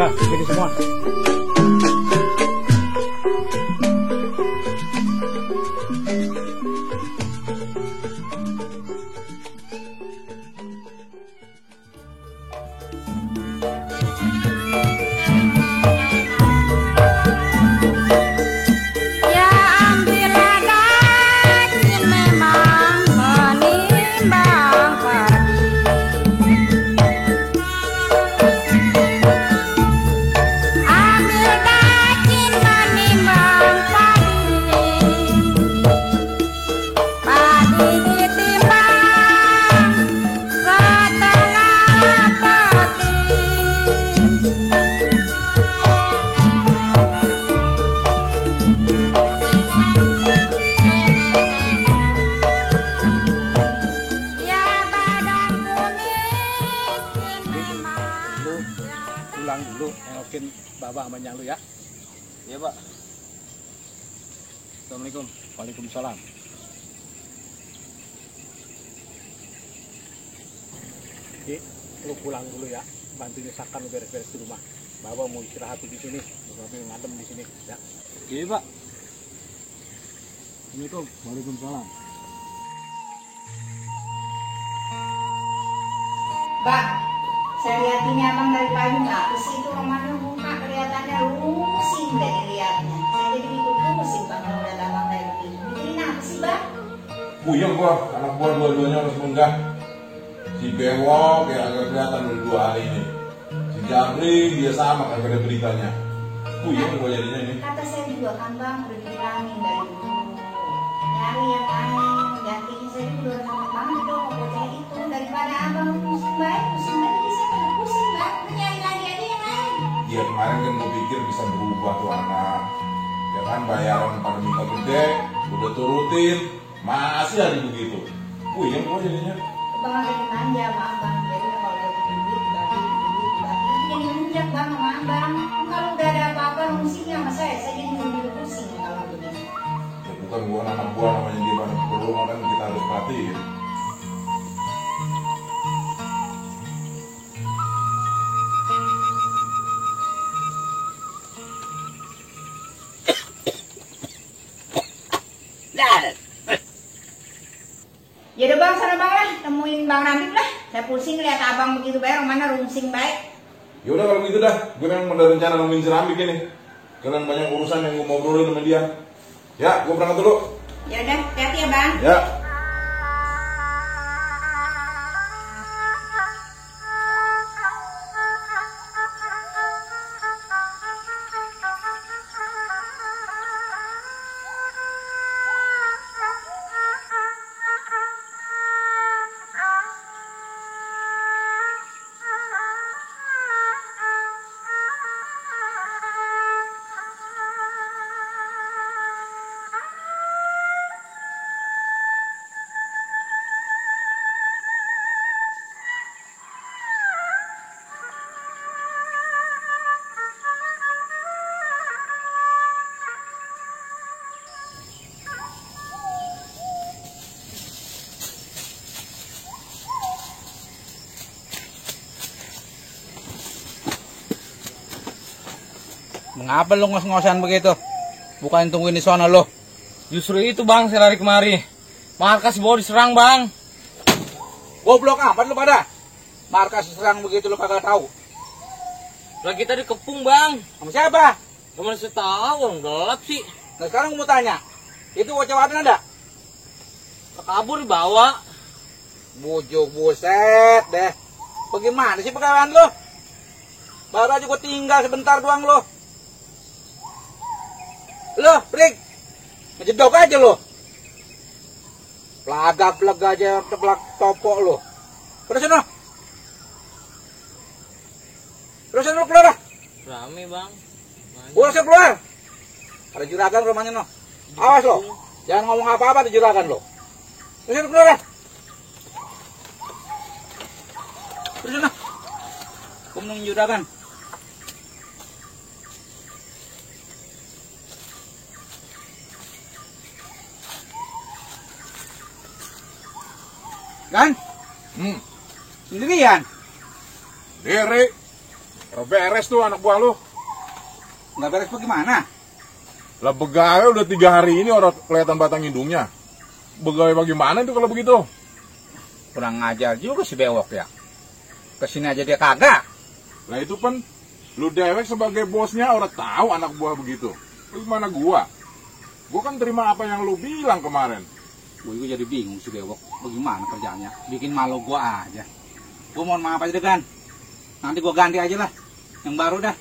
Jadi semua. Pulang dulu, nengokin bapak sama nyang lu ya. Iya, Pak. Assalamualaikum. Waalaikumsalam. Ki, lu pulang dulu ya. Bantuin Sakan beres-beres di rumah. Bapak mau istirahat di sini, bapak ngadem di sini ya. Iya, Pak. Assalamualaikum. Waalaikumsalam. Bang, saya lihat ini abang dari pagi nggak ke situ rumahnya muka kelihatannya rusing deh lihatnya. Saya jadi ikut pusing bang kalau lihat abang kayak begini. Mikirin apa sih bang? Puyeng gua, anak gua dua-duanya harus munggah. Si Bewok ya agak kelihatan dari 2 hari ini. Si Jabri dia sama kagak ada beritanya. Puyeng gua jadinya ini. Kata saya juga kan bang udah dibilangin dari dulu. Nyari yang lain, gantinya saya juga udah sama bang itu bocah itu daripada abang pusing baik jadi saya pada pusing bang. Nyari lagi aja yang lain. Dia kemarin kan gua pikir bisa berubah tuh anak. Ya kan bayaran pada minta gede, udah turutin, masih aja begitu. Puyeng gua jadinya. Bang ada dimanja sama abang, jadi kalau udah duit bagi, jadi menunjak bang sama abang. Kalau udah ada apa-apa musingnya sama saya jadi lebih pusing kalau begini. Ya bukan gua anak gua namanya dia banyak perlu kan kita harus perhatiin. Yaudah bang, sana bang lah, temuin bang Radit lah. Saya pusing lihat abang begitu bayar, mana rungsing baik. Yaudah kalau gitu dah, gue memang ada rencana nemuin Ceramik ini. Kalian banyak urusan yang gue mau ngobrolin sama dia. Ya, gue berangkat dulu. Yaudah, hati-hati ya bang. Ya. Mengapa lu ngos-ngosan begitu? Bukan tungguin di sana lo. Justru itu bang, saya lari kemari. Markas bawa diserang, Bang. Goblok amat lu pada. Markas serang begitu lu kagak tahu. Lah kita dikepung, Bang. Sama siapa? Gimana saya tahu, orang gelap sih. Nah sekarang gua mau tanya. Itu bocah waden ada? Kabur dibawa. Bujuk buset deh. Bagaimana sih pegawaian lu? Baru aja gua tinggal sebentar doang lu. Lu, Prik. Ngejedok aja lu. Pelagak aja teblak topok lu. Terus sana. Terus sana lu keluar dah. Rame, Bang. Gua usah keluar. Ada juragan rumahnya no. Awas lo. Jangan ngomong apa-apa di juragan lo. Terus sana keluar dah. Terus sana. Gua mau nunggu juragan. Kan? Sendirian? Dere. Kalau beres tuh anak buah lu. Nggak beres bagaimana? Lah begawe udah 3 hari ini orang kelihatan batang hidungnya. Begawe bagaimana itu kalau begitu? Kurang ngajar juga si bewok ya. Kesini aja dia kagak. Lah itu kan lu dewek sebagai bosnya orang tahu anak buah begitu. Terus gimana gua? Gua kan terima apa yang lu bilang kemarin. Gue juga jadi bingung si bewok. Bagaimana kerjanya? Bikin malu gua aja. Gua mohon maaf aja deh kan. Nanti gua ganti aja lah. Yang baru dah.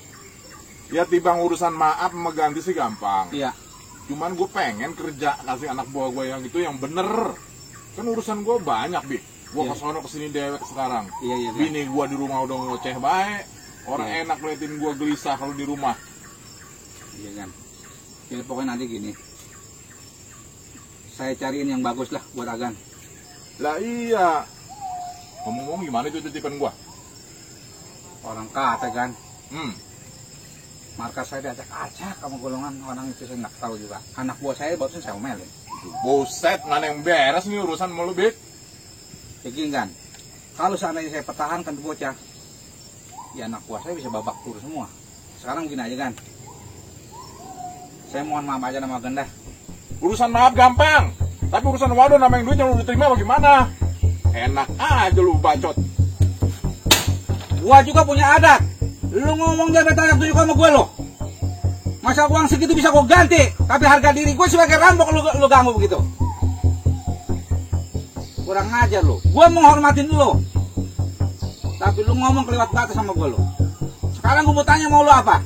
Ya tibang urusan maaf sama ganti sih gampang. Iya. Cuman gue pengen kerja kasih anak buah gue yang itu yang bener. Kan urusan gue banyak, Bi. Gue Iya. kesono kesini dewek sekarang. Iya. Bini gue di rumah udah ngoceh baik. Orang Iya. enak liatin gue gelisah kalau di rumah. Iya kan. Jadi pokoknya nanti gini. Saya cariin yang bagus lah buat Agan. Lah iya. Ngomong-ngomong gimana itu titipan gue? Orang kata kan. Markas saya diacak-acak sama golongan orang itu saya nggak tahu juga. Anak buah saya barusan saya omelin. Buset, mana yang beres nih urusan mau lu, Bik? Begini kan. Kalau seandainya saya pertahankan tuh bocah, ya anak buah saya bisa babak pelur semua. Sekarang begini aja kan. Saya mohon maaf aja nama Agan dah. Urusan maaf gampang. Tapi urusan waduh nama yang duitnya lu diterima bagaimana? Enak aja lu bacot. Gua juga punya adat. Lu ngomong jangan tanya tujuh sama gue lo. Masa uang segitu bisa gue ganti, tapi harga diri gue sebagai rambok lu ganggu begitu. Kurang ajar lu. Gue menghormatin lu. Tapi lu ngomong kelewat batas sama gue lo. Sekarang gue mau tanya mau lu apa?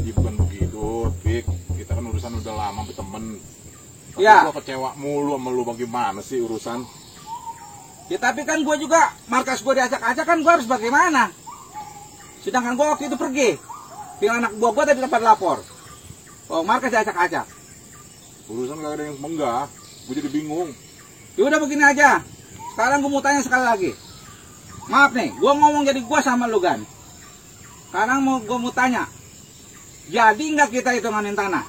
Ya bukan begitu, Bik. Kita kan urusan udah lama berteman. Tapi Ya. gua kecewa mulu sama lu bagaimana sih urusan? Ya tapi kan gue juga, markas gue diacak-acak kan gue harus bagaimana? Sedangkan gue waktu itu pergi. Bilang anak buah gue tadi dapat lapor. Oh markas diacak-acak. Urusan gak ada yang menggah. Gue jadi bingung. Ya udah begini aja. Sekarang gue mau tanya sekali lagi. Maaf nih, gue ngomong jadi gue sama lu Gan. Sekarang gue mau tanya. Jadi nggak kita hitunganin tanah?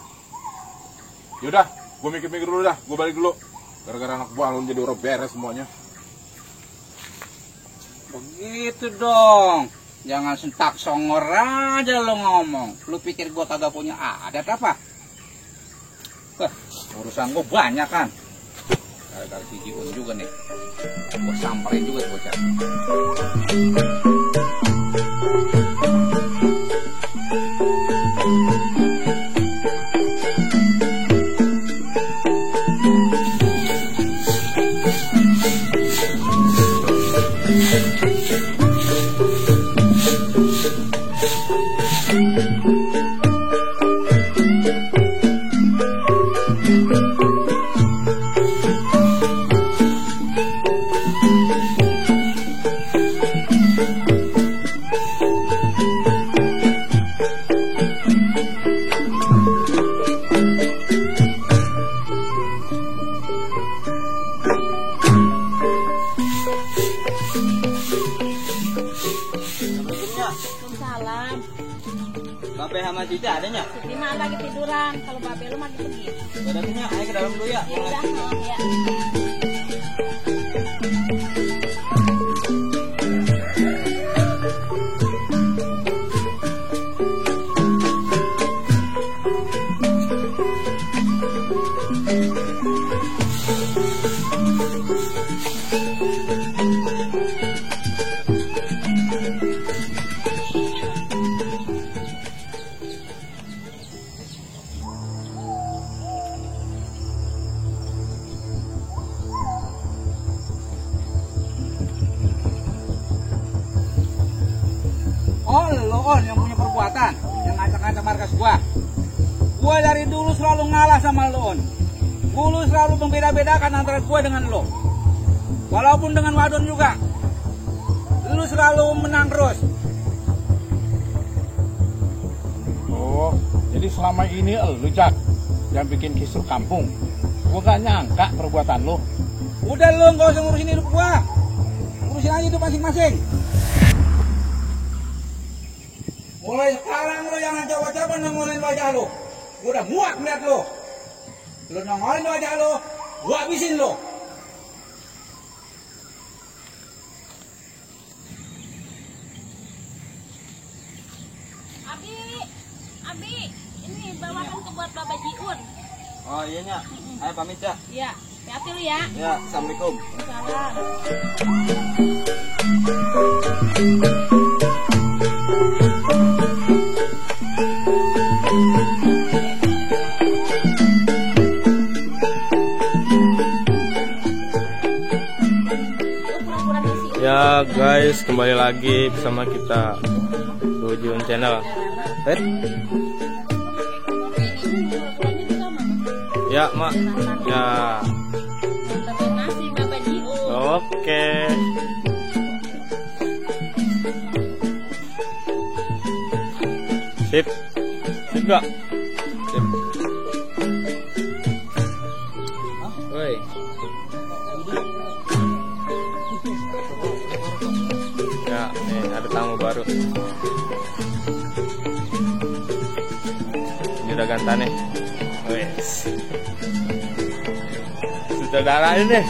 Yaudah, gue mikir-mikir dulu dah. Gue balik dulu. Gara-gara anak buah lu jadi orang beres semuanya. Begitu dong. Jangan sentak songor aja lo ngomong. Lu pikir gue kagak punya adat apa? Urusan gue banyak kan. Gara-gara si Jihun juga nih. Gue samperin juga tuh bocah. Waalaikumsalam. Babe sama Cici adanya? Siti mah lagi tiduran. Kalau babe lu lagi pergi. Udah punya, ayo ke dalam dulu ya. Ya udah, ya. Oh, lo On yang punya perbuatan, yang ngacak-ngacak markas gua. Gua dari dulu selalu ngalah sama lo On. Dulu selalu membeda-bedakan antara gua dengan lo. Walaupun dengan Wadon juga. Lu selalu menang terus. Oh, jadi selama ini lu Jak yang bikin kisruh kampung. Gua gak nyangka perbuatan lu. Udah lu nggak usah ngurusin hidup gua. Urusin aja hidup masing-masing. Mulai sekarang lo jangan coba-coba nongolin wajah lo. Gua udah muak lihat lo. Lo nongolin wajah lo, gua habisin lo. Abi, ini bawakan ke buat Bapak Jiun. Oh iya Nya. Ayo pamit ya. Iya, hati-hati lu ya. Ya, assalamualaikum. Salam. Ya guys, kembali lagi bersama kita Jiun Channel. Ya Mak. Ya. Terima kasih Bapak Jiun. Oke. Sip. Sip gak? Sip. Woi. Ya, nih ada tamu baru. Ini udah gantan nih. Wes. Saudara ini.